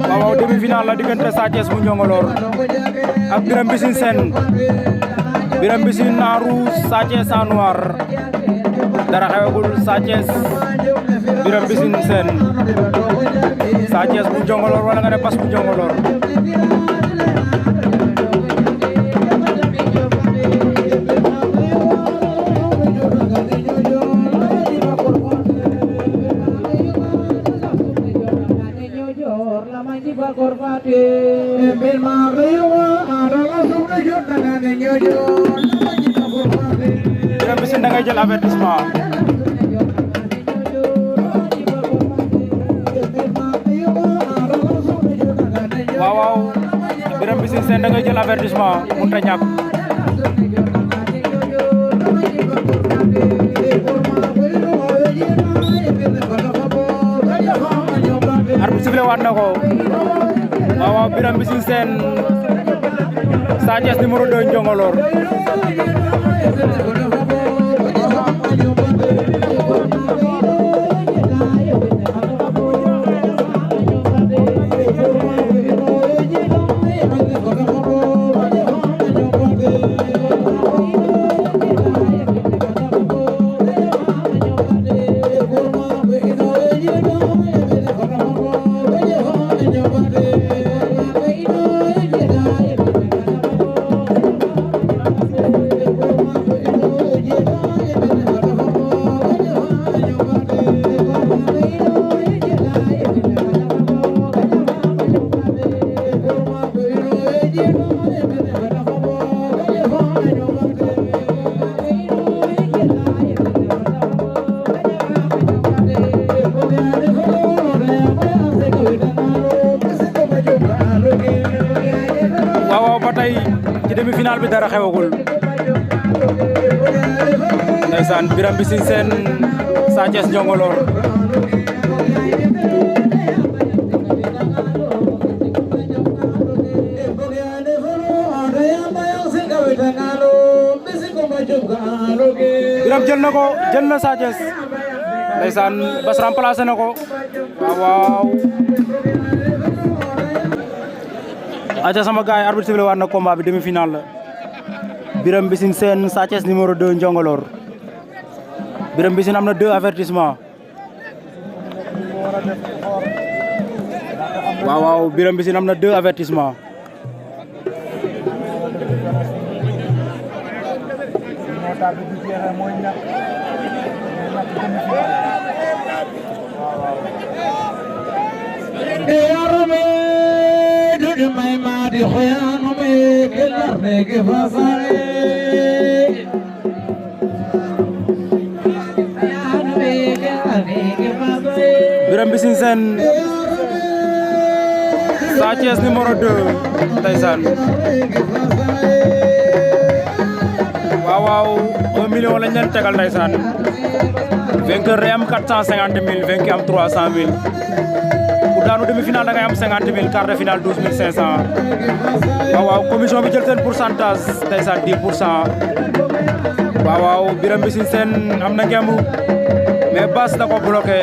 waaw demi-finale la diggante Sa Thiès bu Njongolor ak Birame Mbissine Sène Birame Mbissine en rouge Sa Thiès en noir dara xewagul Sa Thiès Birame Mbissine Sène Sa Thiès bu Njongolor wala nga ne Pass bu Njongolor Birame Mbissine da ngay jël avertissement waaw Birame Mbissine Sène da ngay jël avertissement mënut a ñàkk arbitre sifflé waat na ko waaw Birame Mbissine Sène Sa Thiès numéro 2 Njongolor waaw ba tey ci demi-finale bi dara xewagul ndeysaan Birame Mbissine Sène Sa Thiès Njongolor Birame jël na ko jël na Sa Thiès ndeysaan Bass remplacé na ko waaw aja sama gaay arbitre sifflé waat na combat bi demi-finale la Birame Mbissine Sène Sa Thiès numéro 2 Njongolor Birame Mbissine am na 2 avertissement waaw Birame Mbissine am na 2 avertissement Birame Mbissine Sène Sa Thiès numéro 2 ndeysaan waaw 1 million lañ leen tegal ndeysaan vainqueur day am 450 000 vaincu am 300 000 ku daanu demi-finale da ngay am 50 000 quart de finale 12 500 waaw commission bi jël seen pourcentage ndeysaan 10% waaw Birame Mbissine Sène am na ngemb mais Bass da ko bloqué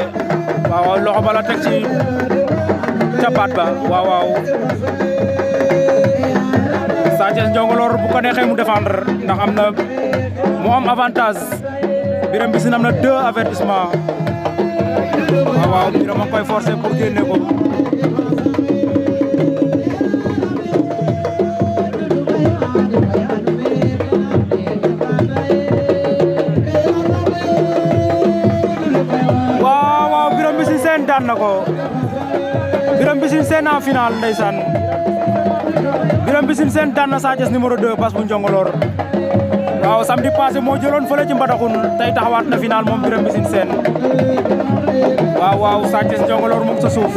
waaw loxo bala teg ci capaat ba waaw Sa Thiès Njongolor bu ko neexee mu défendre ndax am na mu am avantage Birame Mbissine am na 2 avertissement waaw Birame a koy forcer pour génne ko waaw Birame Mbissine Sène daan na ko Birame Mbissine Sène en finale ndeysaan Birame Mbissine Sène daan na Sa Thiès numéro 2 Pass bu Njongolor waaw samedi passé moo jëloon fële ci Mbadakhoune tey taxawaat na finale moom Birame Mbissine Sène waaw Sa Thiès Njongolor mu ngi sa suuf